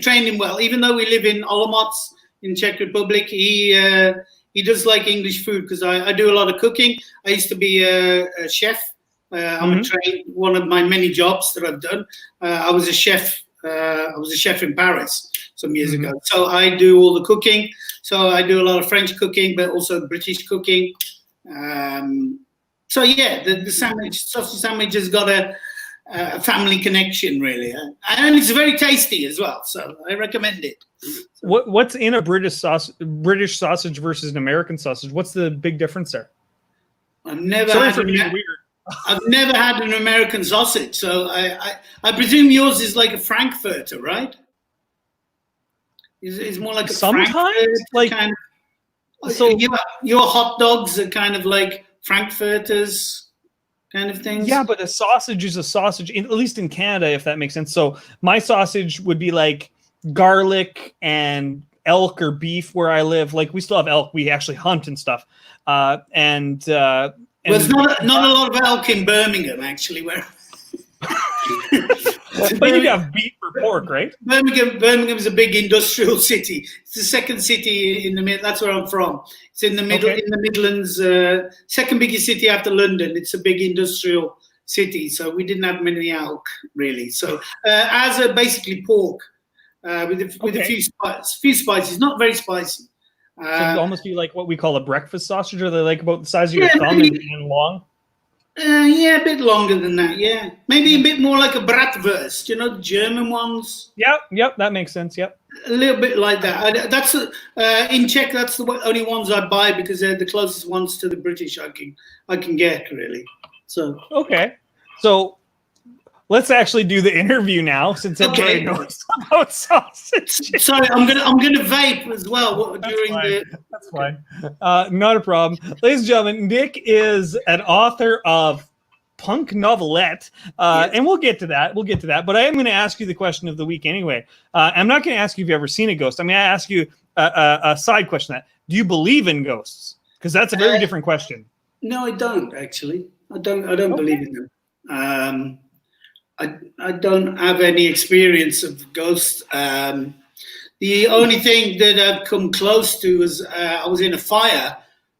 trained him well. Even though we live in Olomouc in Czech Republic, he does like English food because I do a lot of cooking. I used to be a chef. I'm a trained, one of my many jobs that I've done. I was a chef. I was a chef in Paris some years ago. So I do all the cooking. So I do a lot of French cooking, but also British cooking. So yeah, the sausage sandwich has got a family connection, really, and it's very tasty as well. So I recommend it. So, what's in a British sausage versus an American sausage? What's the big difference there? I've never had an American sausage, so I presume yours is like a Frankfurter, right? It's more like a sometimes like kind of, so your hot dogs are kind of like Frankfurters kind of things. Yeah, but a sausage is a sausage, at least in Canada, if that makes sense. So my sausage would be like garlic and elk or beef where I live. Like we still have elk. We actually hunt and stuff. And there's not a lot of elk in Birmingham, actually. Where but you have beef or pork, right? Birmingham is a big industrial city. It's the second city in the middle. That's where I'm from. It's in the middle, in the Midlands. Second biggest city after London. It's a big industrial city. So we didn't have many elk, really. So as a basically pork with a few spices, not very spicy. So it'd almost be like what we call a breakfast sausage, or they're like about the size of your thumb and long. Yeah, a bit longer than that. Yeah, maybe a bit more like a bratwurst. You know, the German ones. Yep, that makes sense. Yep, a little bit like that. That's in Czech. That's the only ones I buy because they're the closest ones to the British I can get, really. So okay, so let's actually do the interview now, since everybody knows about sausage. Sorry, I'm gonna vape as well That's fine. Not a problem. Ladies and gentlemen, Nick is an author of punk novelette, and we'll get to that. But I am going to ask you the question of the week anyway. I'm not going to ask you if you've ever seen a ghost. I'm going to ask you a side question. Do you believe in ghosts? Because that's a very different question. No, I don't actually. I don't believe in them. I don't have any experience of ghosts. The only thing that I've come close to was I was in a fire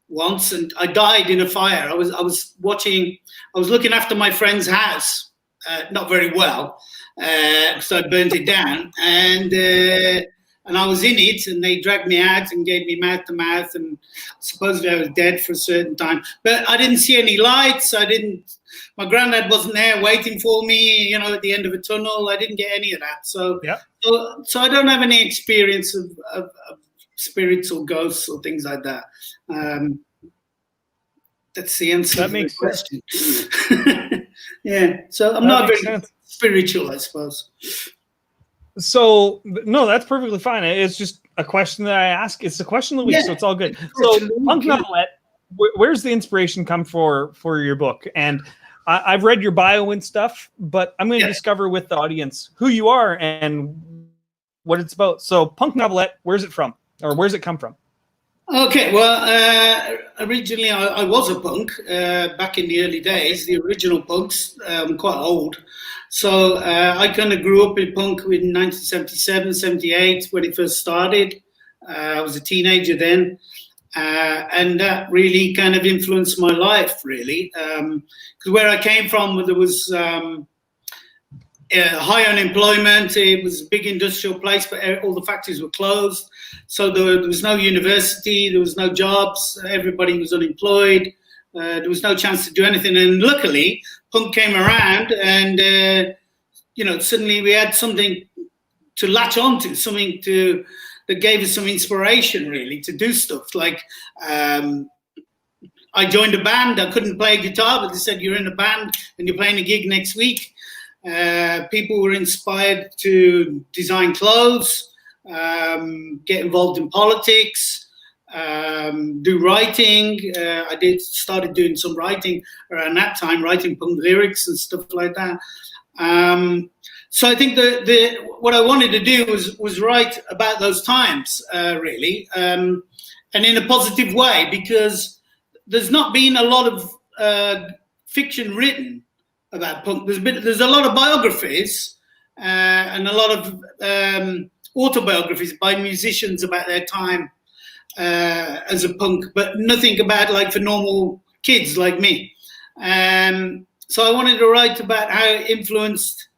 once, and I died in a fire. I was looking after my friend's house, not very well, so I burnt it down, and I was in it, and they dragged me out and gave me mouth to mouth, and supposedly I was dead for a certain time, but I didn't see any lights. My granddad wasn't there waiting for me, at the end of a tunnel. I didn't get any of that. So I don't have any experience of spirits or ghosts or things like that. That's the answer to the question. Yeah. So I'm not very spiritual, I suppose. So no, that's perfectly fine. It's just a question that I ask. It's a question of the week, so it's all good. So punk novelette, where's the inspiration come for your book? And I've read your bio and stuff, but I'm going to discover with the audience who you are and what it's about. So punk novelette, where's it from? Or where's it come from? Okay, well, originally I was a punk back in the early days, the original punks. I'm quite old. So I kind of grew up in punk in 1977, 78 when it first started. I was a teenager then. And that really kind of influenced my life, really. Because where I came from, there was high unemployment. It was a big industrial place, but all the factories were closed. So there was no university, there was no jobs, everybody was unemployed. There was no chance to do anything. And luckily, punk came around and, suddenly we had something to latch onto, that gave us some inspiration, really, to do stuff. Like I joined a band. I couldn't play guitar, but they said, you're in a band and you're playing a gig next week. People were inspired to design clothes, get involved in politics, do writing. I started doing some writing around that time, writing punk lyrics and stuff like that. So I think what I wanted to do was write about those times, really, and in a positive way, because there's not been a lot of fiction written about punk. There's a lot of biographies and a lot of autobiographies by musicians about their time as a punk, but nothing about like for normal kids like me. So I wanted to write about how it influenced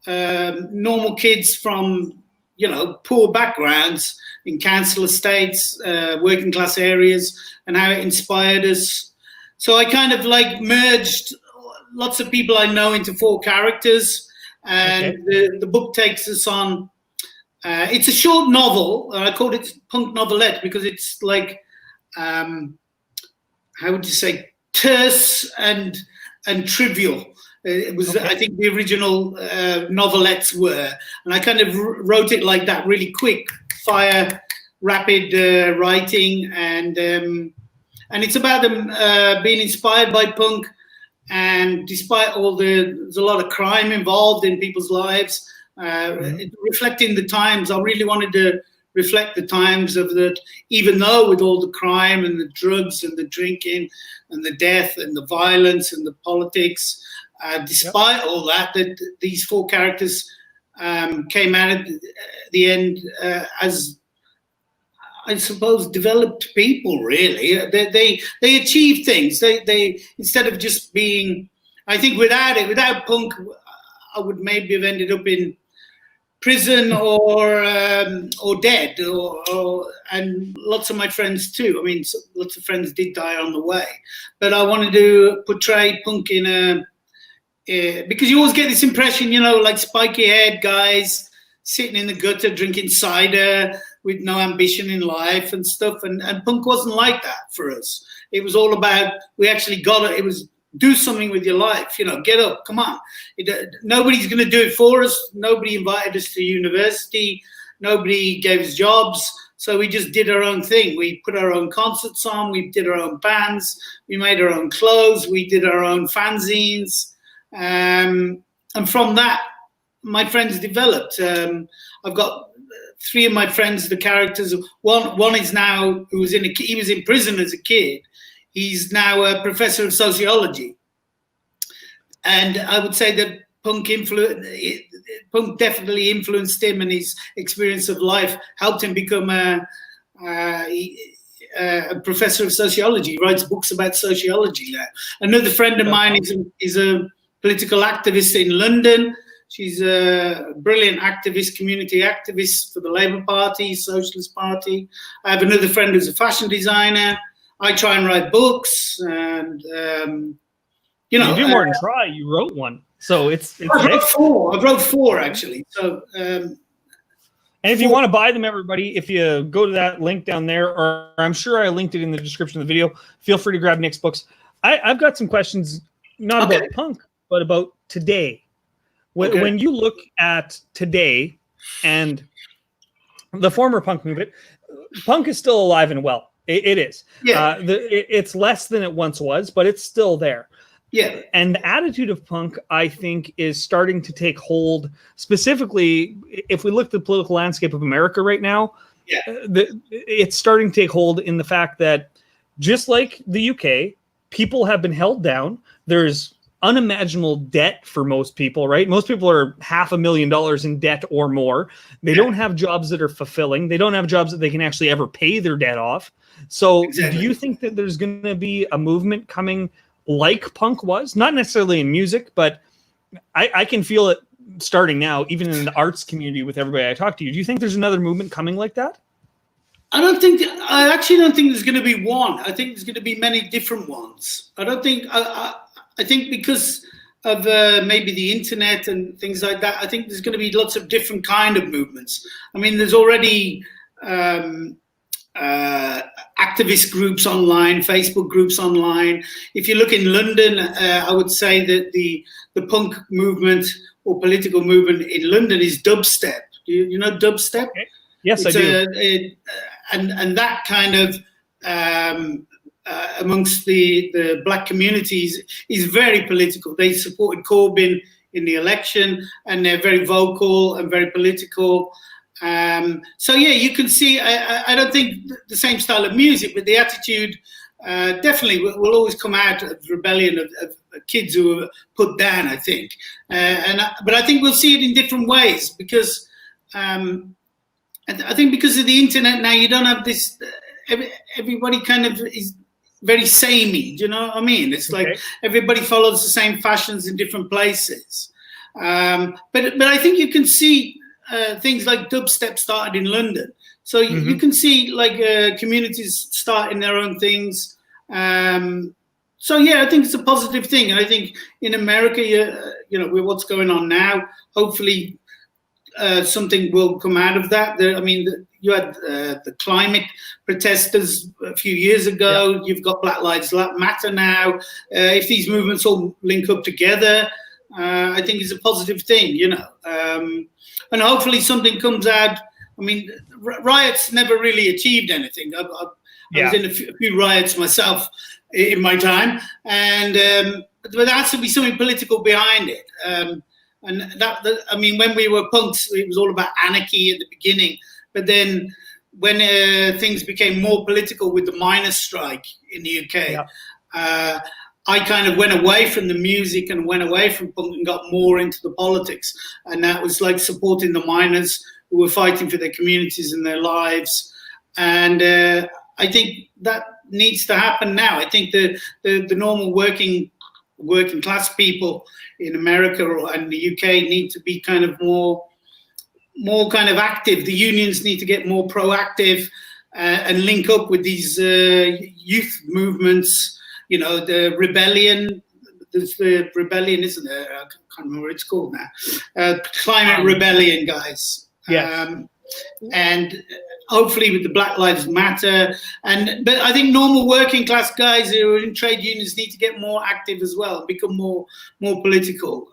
normal kids from, you know, poor backgrounds in council estates, working class areas, and how it inspired us. So I kind of like merged lots of people I know into 4 characters, and the book takes us on. It's a short novel. I called it Punk Novelette because it's like, how would you say, terse and trivial. It was, I think, the original novelettes were, and I kind of wrote it like that, really quick fire, rapid writing, and it's about them being inspired by punk, and despite all there's a lot of crime involved in people's lives, reflecting the times. I really wanted to reflect the times of that, even though with all the crime and the drugs and the drinking and the death and the violence and the politics. Despite all that, these 4 characters came out at the end as, I suppose, developed people. Really, they achieved things. They instead of just being, I think, without punk, I would maybe have ended up in prison or dead, and lots of my friends too. I mean, lots of friends did die on the way, but I wanted to portray punk in a. Because you always get this impression, you know, like spiky haired guys sitting in the gutter drinking cider with no ambition in life and stuff. And punk wasn't like that for us. It was all about, we actually got it. It was do something with your life, you know, get up, come on. Nobody's going to do it for us. Nobody invited us to university. Nobody gave us jobs. So we just did our own thing. We put our own concerts on. We did our own bands. We made our own clothes. We did our own fanzines. And from that, my friends developed. I've got 3 of my friends, the characters. One is now he was in prison as a kid. He's now a professor of sociology, and I would say that punk definitely influenced him, and his experience of life helped him become a professor of sociology. He writes books about sociology now. Another friend of mine is a political activist in London. She's a brilliant activist, community activist for the Labour Party, Socialist Party. I have another friend who's a fashion designer. I try and write books, and you know. You do more than try. You wrote one, so it's. I wrote 4 actually. So. And if you want to buy them, everybody, if you go to that link down there, or I'm sure I linked it in the description of the video, feel free to grab Nick's books. I've got some questions, not about punk, but about today. When you look at today and the former punk movement, punk is still alive and well. It is. Yeah. It's less than it once was, but it's still there. Yeah. And the attitude of punk, I think, is starting to take hold. Specifically, if we look at the political landscape of America right now, it's starting to take hold in the fact that, just like the UK, people have been held down. There's unimaginable debt for most people, right? Most people are $500,000 in debt or more. They don't have jobs that are fulfilling. They don't have jobs that they can actually ever pay their debt off. So do you think that there's going to be a movement coming like punk was? Not necessarily in music, but I can feel it starting now, even in the arts community with everybody I talk to. Do you think there's another movement coming like that? I actually don't think there's going to be one. I think there's going to be many different ones. I think because of maybe the internet and things like that, I think there's going to be lots of different kind of movements. I mean, there's already activist groups online, Facebook groups online. If you look in London, I would say that the punk movement or political movement in London is dubstep. You know dubstep? Okay. Yes, I do. And that kind of amongst the black communities is very political. They supported Corbyn in the election, and they're very vocal and very political. So yeah, you can see. I don't think the same style of music, but the attitude definitely will always come out of rebellion of kids who are put down. I think, but I think we'll see it in different ways because I think because of the internet now, you don't have this. Everybody kind of is very samey. Do you know what I mean? It's like everybody follows the same fashions in different places. But I think you can see things like dubstep started in London, so you can see like communities starting their own things. So yeah, I think it's a positive thing, and I think in America, you know, with what's going on now, hopefully something will come out of that. I mean, you had the climate protesters a few years ago. You've got Black Lives Matter now. If these movements all link up together, I think it's a positive thing, you know. And hopefully something comes out. I mean, riots never really achieved anything. I was in a few riots myself in my time, and but there has to be something political behind it. And that, I mean, when we were punks, it was all about anarchy at the beginning. But then when things became more political with the miners' strike in the UK, I kind of went away from the music and went away from punk and got more into the politics. And that was like supporting the miners who were fighting for their communities and their lives. And I think that needs to happen now. I think the normal working class people in America and the UK need to be kind of more kind of active. The unions need to get more proactive and link up with these youth movements. You know, the rebellion. There's the rebellion, isn't there? I can't remember what it's called now. Climate rebellion, guys. And hopefully with the Black Lives Matter, but I think normal working class guys who are in trade unions need to get more active as well and become more political.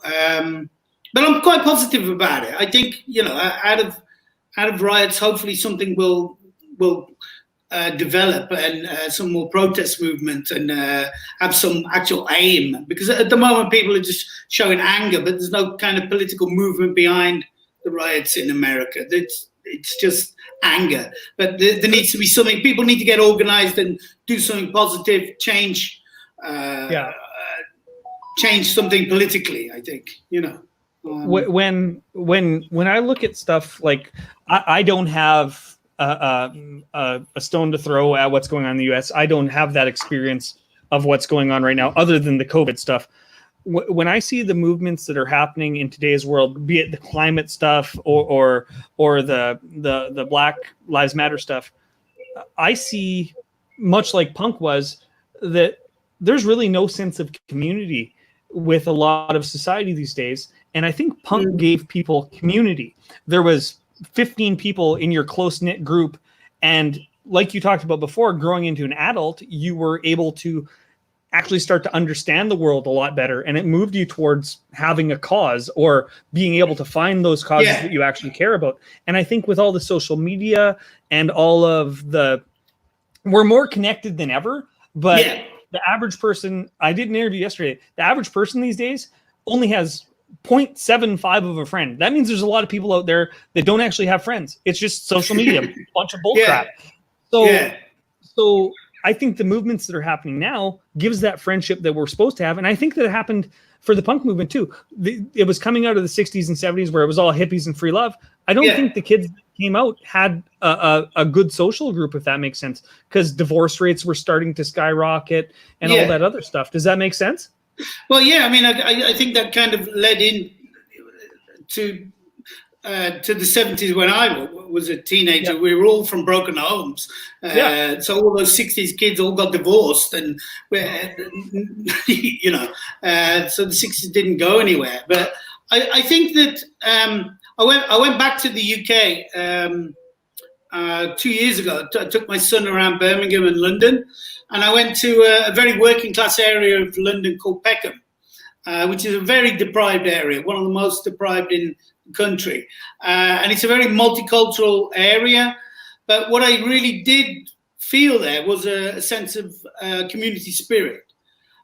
But I'm quite positive about it. I think, you know, out of riots, hopefully something will develop, and some more protest movement, and have some actual aim. Because at the moment people are just showing anger, but there's no kind of political movement behind the riots in America. It's just anger. But there needs to be something. People need to get organized and do something positive, change something politically, I think, you know. When I look at stuff like, I don't have a stone to throw at what's going on in the US. I don't have that experience of what's going on right now, other than the COVID stuff. When I see the movements that are happening in today's world, be it the climate stuff or the Black Lives Matter stuff, I see, much like punk was, that there's really no sense of community with a lot of society these days. And I think punk gave people community. There was 15 people in your close-knit group, and like you talked about before, growing into an adult, you were able to actually start to understand the world a lot better, and it moved you towards having a cause or being able to find those causes that you actually care about. And I think with all the social media and all of we're more connected than ever, but the average person, I did an interview yesterday, the average person these days only has 0.75 of a friend. That means there's a lot of people out there that don't actually have friends. It's just social media, a bunch of bullcrap. So I think the movements that are happening now gives that friendship that we're supposed to have. And I think that it happened for the punk movement too. It was coming out of the 60s and 70s where it was all hippies and free love. I don't think the kids that came out had a good social group, if that makes sense, because divorce rates were starting to skyrocket and all that other stuff. Does that make sense? Well, yeah, I mean, I think that kind of led in to the 70s when I was a teenager. We were all from broken homes. So all those 60s kids all got divorced, and, you know, so the 60s didn't go anywhere. But I think that I went back to the UK 2 years ago. I took my son around Birmingham and London, and I went to a very working class area of London called Peckham, which is a very deprived area, one of the most deprived in the country. And it's a very multicultural area. But what I really did feel there was a sense of community spirit.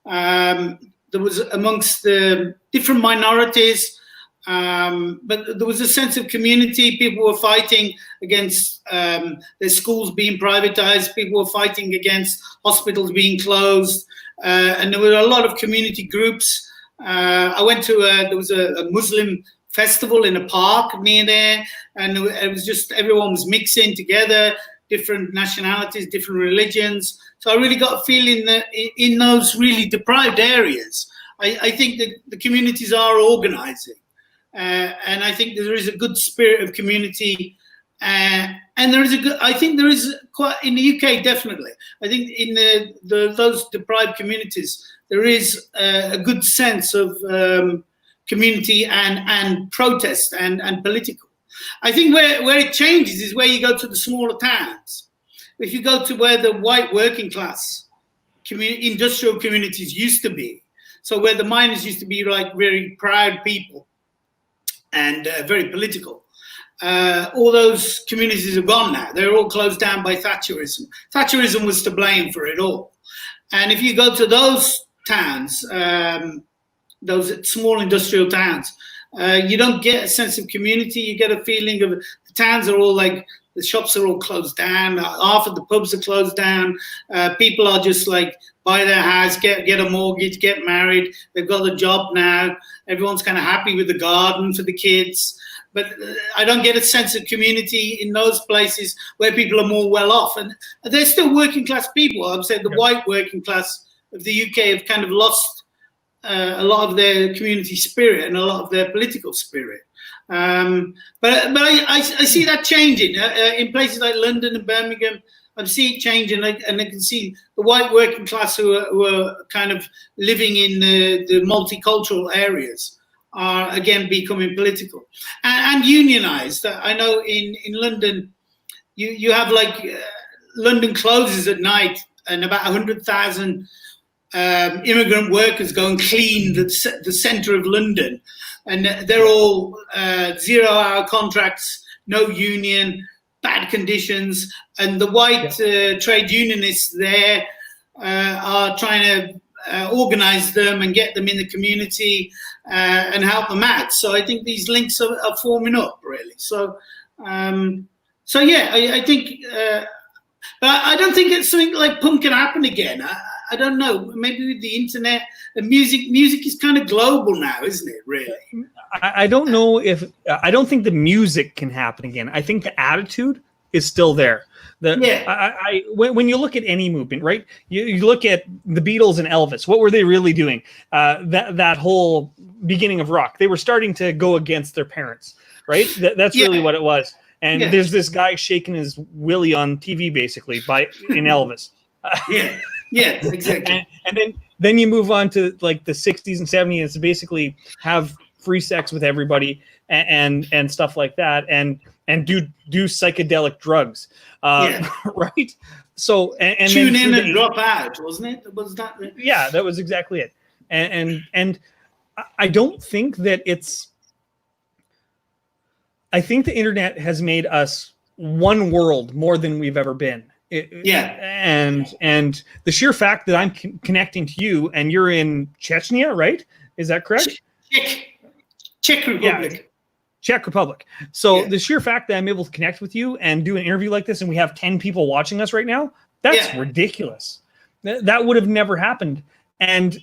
There was amongst the different minorities, but there was a sense of community. People were fighting against their schools being privatized. People were fighting against hospitals being closed. And there were a lot of community groups. I went to, there was a Muslim festival in a park near there, and it was just everyone was mixing together, different nationalities, different religions. So I really got a feeling that in those really deprived areas, I think that the communities are organising, and I think there is a good spirit of community. And there is I think there is quite in the UK, definitely. I think in those deprived communities, there is a good sense of community and protest and political. I think where it changes is where you go to the smaller towns. If you go to where the white working class industrial communities used to be, so where the miners used to be like very proud people and very political, all those communities are gone now. They're all closed down by Thatcherism. Thatcherism was to blame for it all. And if you go to those towns, those small industrial towns, you don't get a sense of community. You get a feeling of the towns are all like, the shops are all closed down. Half of the pubs are closed down. People are just like, buy their house, get a mortgage, get married. They've got a job now. Everyone's kind of happy with the garden for the kids. But I don't get a sense of community in those places where people are more well off. And they're still working class people. I'm saying the white working class of the UK have kind of lost a lot of their community spirit and a lot of their political spirit. But I see that changing in places like London and Birmingham. I see it changing, and I can see the white working class who are kind of living in the multicultural areas are again becoming political and unionized. I know in London, you have like London closes at night, and about 100,000 immigrant workers go and clean the centre of London, and they're all 0-hour contracts, no union, bad conditions, and the white trade unionists there are trying to organize them and get them in the community and help them out. So I think these links are forming up, really. So yeah, I think, but I don't think it's something like punk can happen again. I don't know. Maybe with the internet and music is kind of global now, isn't it? Really. I don't know if I don't think the music can happen again. I think the attitude is still there. When you look at any movement, right? You look at the Beatles and Elvis. What were they really doing? That whole beginning of rock, they were starting to go against their parents, right? That's really what it was. And there's this guy shaking his willy on TV, basically, in Elvis. Yeah, exactly. And then you move on to like the 60s and 70s to basically have free sex with everybody and stuff like that, and do psychedelic drugs, right? So and tune then in and drop out, wasn't it? Was that? Yeah, that was exactly it. And I don't think that it's. I think the internet has made us one world more than we've ever been. And the sheer fact that I'm connecting to you and you're in Chechnya, right? Is that correct? Czech Republic. Yeah, Czech Republic. So the sheer fact that I'm able to connect with you and do an interview like this, and we have 10 people watching us right now, that's ridiculous. That would have never happened. And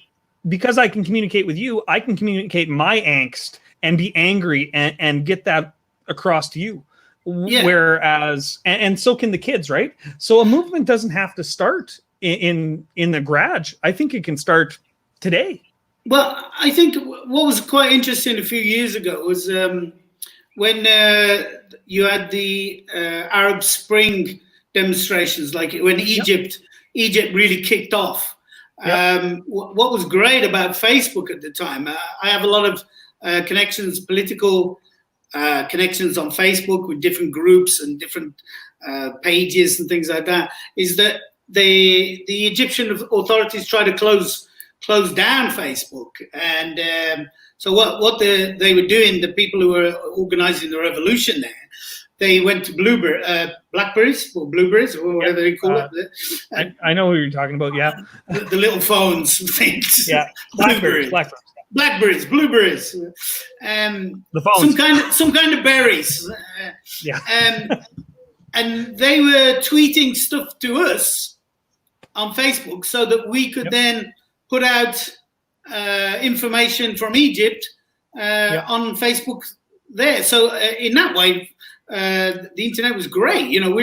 because I can communicate with you, I can communicate my angst and be angry and get that across to you. Whereas, and so can the kids, right? So a movement doesn't have to start in the garage. I think it can start today. Well, I think what was quite interesting a few years ago was when you had the Arab Spring demonstrations, like when Egypt really kicked off. What was great about Facebook at the time, I have a lot of connections, political connections on Facebook with different groups and different pages and things like that, is that the Egyptian authorities try to close down Facebook. And so what they were doing, the people who were organizing the revolution there, they went to Blackberries or Blueberries or whatever they call it. I know who you're talking about, the little phones things. Yeah, Blackberries, blueberries, the phones. some kind of berries. And they were tweeting stuff to us on Facebook so that we could then put out information from Egypt on Facebook there. So in that way, the internet was great. You know,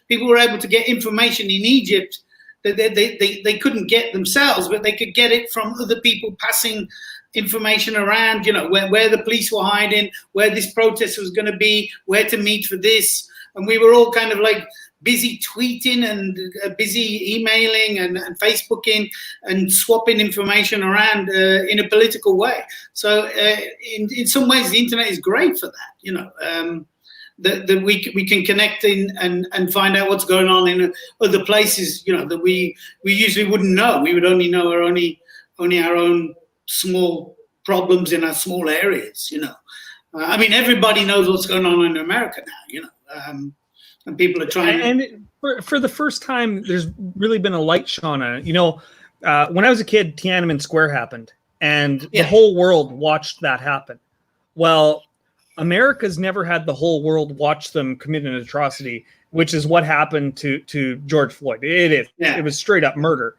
people were able to get information in Egypt that they couldn't get themselves, but they could get it from other people passing information around, you know, where the police were hiding, where this protest was going to be, where to meet for this. And we were all kind of like busy tweeting and busy emailing and Facebooking and swapping information around in a political way. So in some ways, the internet is great for that, you know. That we can connect in and find out what's going on in other places, you know, that we usually wouldn't know. We would only know only our own small problems in our small areas, you know. I mean, everybody knows what's going on in America now, you know, and people are trying. And for the first time, there's really been a light shone on it. You know, when I was a kid, Tiananmen Square happened, and the whole world watched that happen. Well, America's never had the whole world watch them commit an atrocity, which is what happened to George Floyd. It was straight up murder,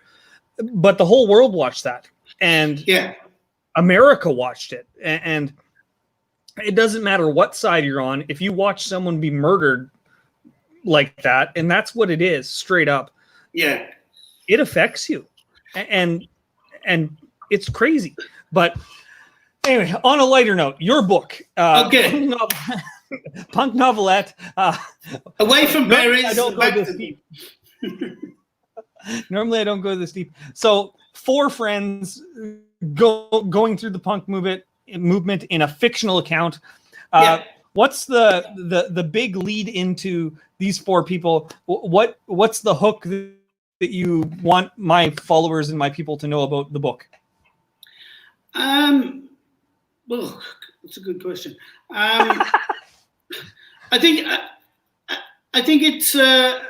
but the whole world watched that, and America watched it. And it doesn't matter what side you're on. If you watch someone be murdered like that, and that's what it is, straight up, it affects you, and it's crazy. But anyway, on a lighter note, your book, Punk Novelette. Away from berries. I don't go this deep. Normally, I don't go this deep. So, 4 friends going through the punk movement in a fictional account. What's the big lead into these 4 people? What's the hook that you want my followers and my people to know about the book? Well, that's a good question. I think it's a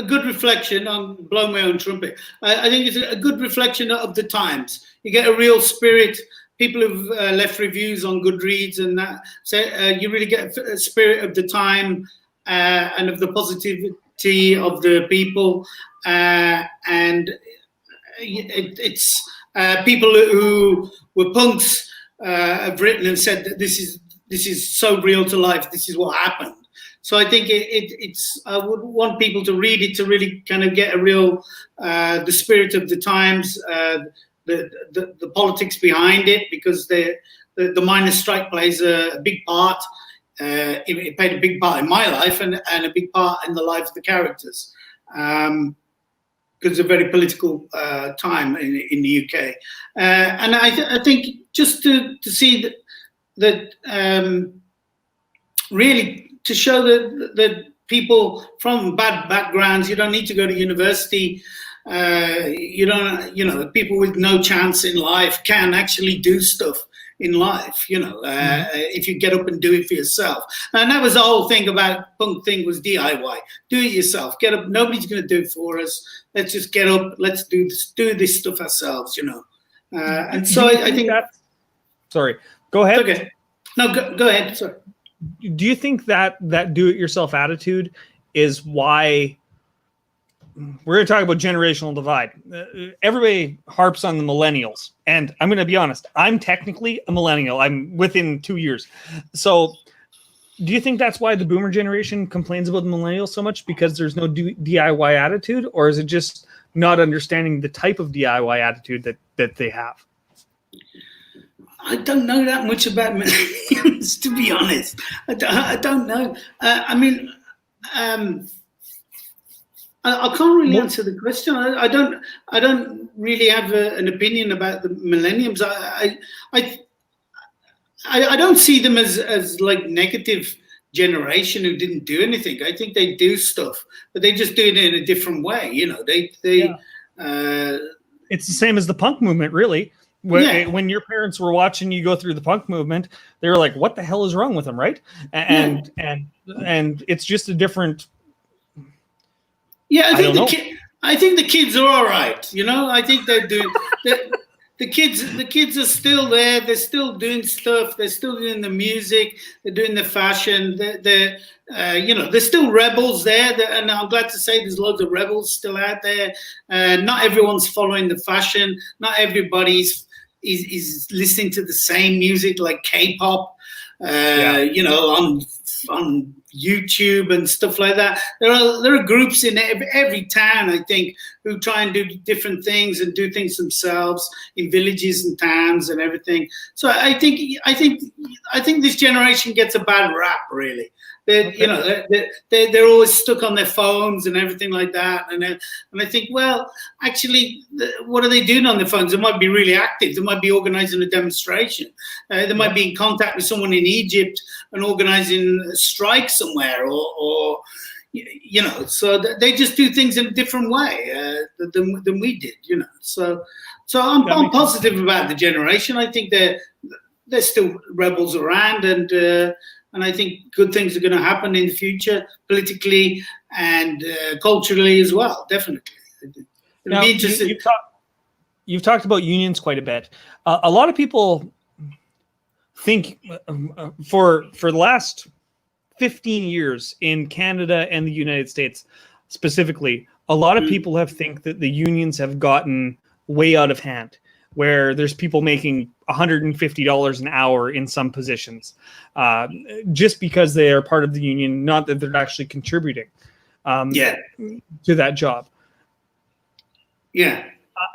good reflection on blowing my own trumpet. I think it's a good reflection of the times. You get a real spirit. People who've left reviews on Goodreads and that, so you really get a spirit of the time and of the positivity of the people. And it's people who were punks have written and said that this is so real to life. This is what happened. So I think it's. I would want people to read it to really kind of get a real the spirit of the times, the politics behind it, because the miners' strike plays a big part. It played a big part in my life and a big part in the life of the characters. Because it's a very political time in the UK, and I think just to see that really to show that people from bad backgrounds, you don't need to go to university. People with no chance in life can actually do stuff in life, if you get up and do it for yourself. And that was the whole thing about punk thing, was DIY. Do it yourself. Get up. Nobody's going to do it for us. Let's just get up. Let's do this stuff ourselves, And so I think that. Sorry, go ahead. Okay. No, go ahead. Sorry. Do you think that do-it-yourself attitude is why we're going to talk about generational divide? Everybody harps on the millennials, and I'm going to be honest. I'm technically a millennial. I'm within 2 years. So do you think that's why the boomer generation complains about the millennials so much, because there's no DIY attitude, or is it just not understanding the type of DIY attitude that they have? I don't know that much about millennials, to be honest. I don't know. I can't really answer the question. I don't really have an opinion about the millennials. I don't see them as like negative generation who didn't do anything. I think they do stuff, but they just do it in a different way. It's the same as the punk movement, really. When your parents were watching you go through the punk movement, they were like, "What the hell is wrong with them?" Right? And it's just a different. Yeah, I think the kids are all right. I think they're doing. The kids are still there. They're still doing stuff. They're still doing the music. They're doing the fashion. They're still rebels there. And I'm glad to say there's loads of rebels still out there. Not everyone's following the fashion. Not everybody's is listening to the same music like K-pop. you know, on YouTube and stuff like that. There are groups in every town, I think, who try and do different things and do things themselves in villages and towns and everything. So I think this generation gets a bad rap, really. You know, they're always stuck on their phones and everything like that. And I think, well, actually, what are they doing on their phones? They might be really active. They might be organizing a demonstration. They might be in contact with someone in Egypt and organizing a strike somewhere, or you know. So they just do things in a different way than we did, you know. So I'm positive about the generation. I think they're still rebels around, and I think good things are going to happen in the future, politically and culturally as well. Definitely. Now, you've talked about unions quite a bit. A lot of people think for the last 15 years in Canada and the United States specifically, a lot of people think that the unions have gotten way out of hand, where there's people making $150 an hour in some positions, just because they are part of the union, not that they're actually contributing to that job. Yeah.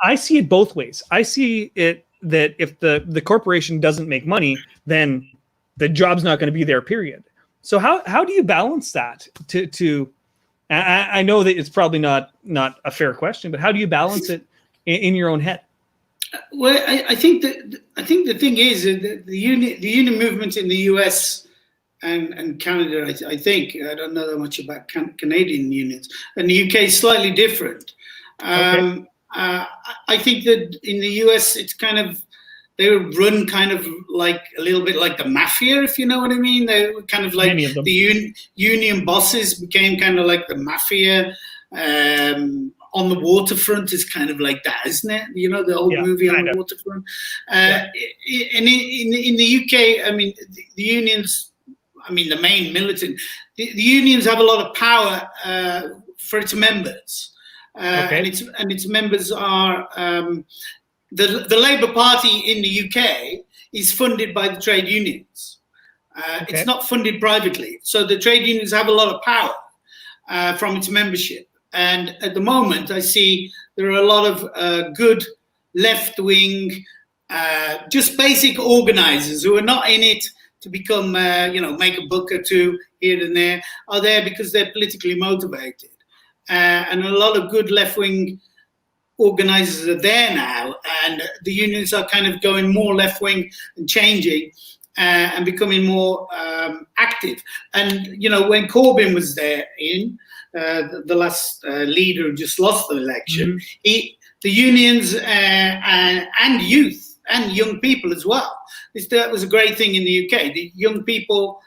I see it both ways. I see it that if the corporation doesn't make money, then the job's not going to be there, period. So how do you balance that to I know that it's probably not a fair question, but how do you balance it in your own head? Well, I think the thing is that the union movement in the US and Canada, I think, I don't know that much about Canadian unions, and the UK is slightly different. Okay. I think that in the US, it's kind of, they run kind of like a little bit like the mafia, if you know what I mean. They were kind of like the union bosses became kind of like the mafia. On the waterfront is kind of like that, isn't it? You know, the old movie On the Waterfront. And in the UK, I mean, the unions, I mean, the main militant, the unions have a lot of power for its members. And its members are the Labour Party in the UK is funded by the trade unions. It's not funded privately, so the trade unions have a lot of power from its membership. And at the moment, I see there are a lot of good left-wing, just basic organizers who are not in it to become, make a buck or two here and there, are there because they're politically motivated. And a lot of good left-wing organizers are there now, and the unions are kind of going more left-wing and changing and becoming more active. And, you know, when Corbyn was there the last leader who just lost the election, the unions and youth and young people as well. That was a great thing in the UK. The young people,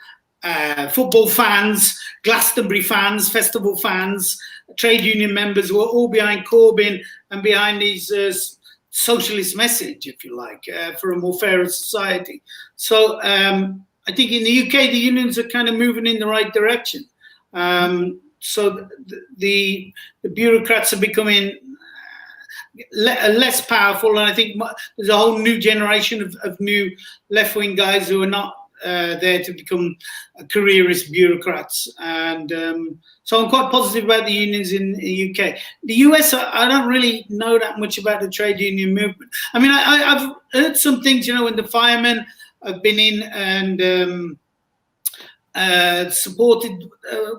football fans, Glastonbury fans, festival fans, trade union members were all behind Corbyn and behind his socialist message, if you like, for a more fairer society. So I think in the UK, the unions are kind of moving in the right direction. So the bureaucrats are becoming less powerful, and I think there's a whole new generation of new left-wing guys who are not there to become careerist bureaucrats. And so I'm quite positive about the unions in the UK. The US, I don't really know that much about the trade union movement. I mean, I've heard some things, you know, when the firemen have been in and supported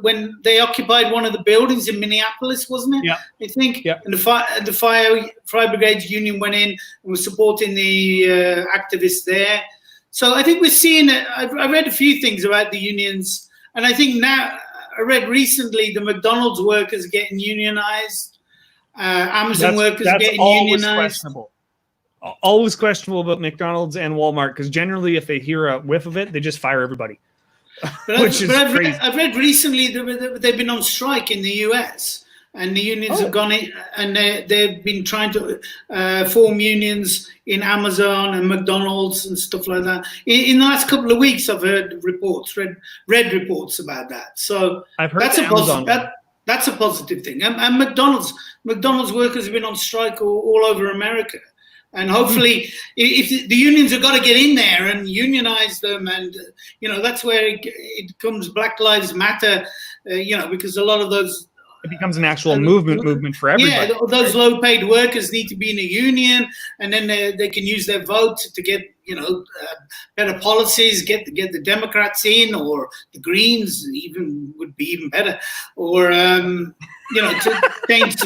when they occupied one of the buildings in Minneapolis, wasn't it? Yeah, I think. Yeah. And the fire brigade union went in and was supporting the activists there. So I think we're seeing it. I've read a few things about the unions, and I think now I read recently the McDonald's workers getting unionized, Amazon workers getting unionized. Always questionable about McDonald's and Walmart, because generally, if they hear a whiff of it, they just fire everybody. I've read recently that they've been on strike in the US, and the unions have gone in, and they've been trying to form unions in Amazon and McDonald's and stuff like that. In the last couple of weeks, I've heard reports, read reports about that. So I've heard that's a positive thing. And McDonald's workers have been on strike all over America. And hopefully, if the unions have got to get in there and unionize them, and that's where it comes Black Lives Matter, because a lot of those. It becomes an actual movement for everybody. Yeah, those low-paid workers need to be in a union, and then they can use their vote to get better policies, get the Democrats in, or the Greens would be even better, or to change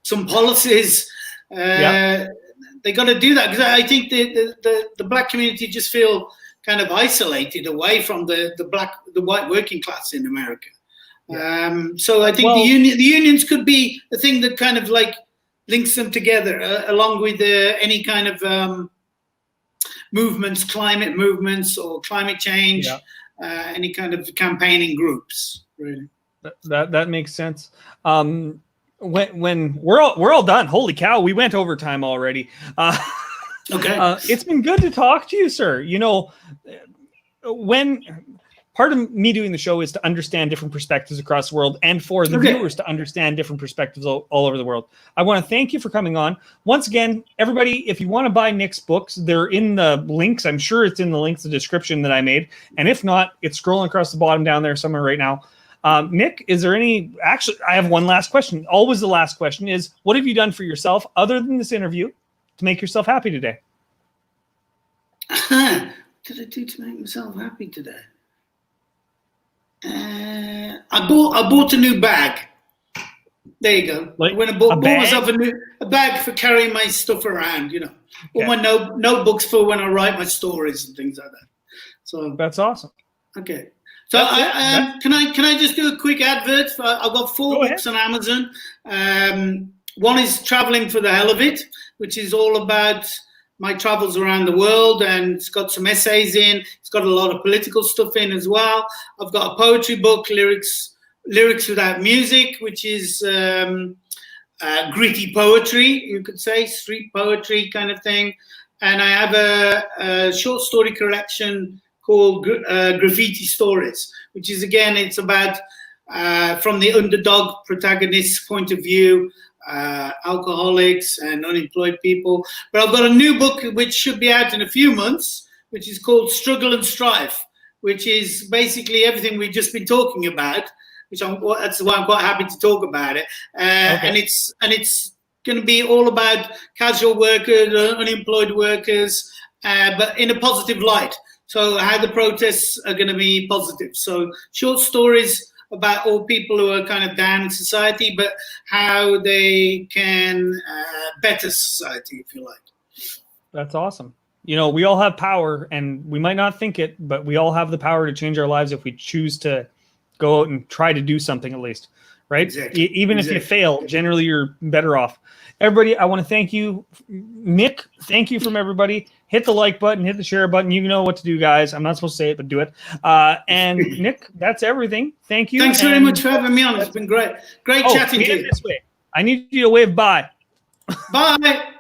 some policies. They got to do that, because I think the black community just feel kind of isolated away from the white working class in America. So I think the unions could be the thing that kind of like links them together, along with any kind of movements, climate movements or climate change, any kind of campaigning groups. Really, that makes sense. When we're all done, holy cow, we went overtime already. Okay, it's been good to talk to you, sir. When part of me doing the show is to understand different perspectives across the world, and for the viewers to understand different perspectives all over the world. I want to thank you for coming on. Once again, everybody, if you want to buy Nick's books, they're in the links. I'm sure it's in the links, the description that I made. And if not, it's scrolling across the bottom down there somewhere right now. Nick, is there actually, I have one last question. Always the last question is, what have you done for yourself other than this interview to make yourself happy today? What did I do to make myself happy today? I bought a new bag. There you go. When I bought myself a bag for carrying my stuff around, all my notebooks for when I write my stories and things like that. So that's awesome. Okay. So can I just do a quick advert? I've got 4 books on Amazon. One is Traveling for the Hell of It, which is all about my travels around the world, and it's got some essays in. It's got a lot of political stuff in as well. I've got a poetry book, Lyrics Without Music, which is gritty poetry, you could say, street poetry kind of thing. And I have a short story collection called Graffiti Stories, which is, again, it's about from the underdog protagonist's point of view, alcoholics and unemployed people. But I've got a new book which should be out in a few months, which is called Struggle and Strife, which is basically everything we've just been talking about, that's why I'm quite happy to talk about it. And it's going to be all about casual workers, unemployed workers, but in a positive light. So how the protests are going to be positive. So short stories about all people who are kind of down in society, but how they can better society, if you like. That's awesome. We all have power, and we might not think it, but we all have the power to change our lives if we choose to go out and try to do something, at least, right? Exactly. Even if you fail, generally you're better off. Everybody, I want to thank you. Nick, thank you from everybody. Hit the like button, hit the share button. You know what to do, guys. I'm not supposed to say it, but do it. And Nick, that's everything. Thank you. Thanks very much for having me on. It's been great. Great chatting to you. This way. I need you to wave bye. Bye.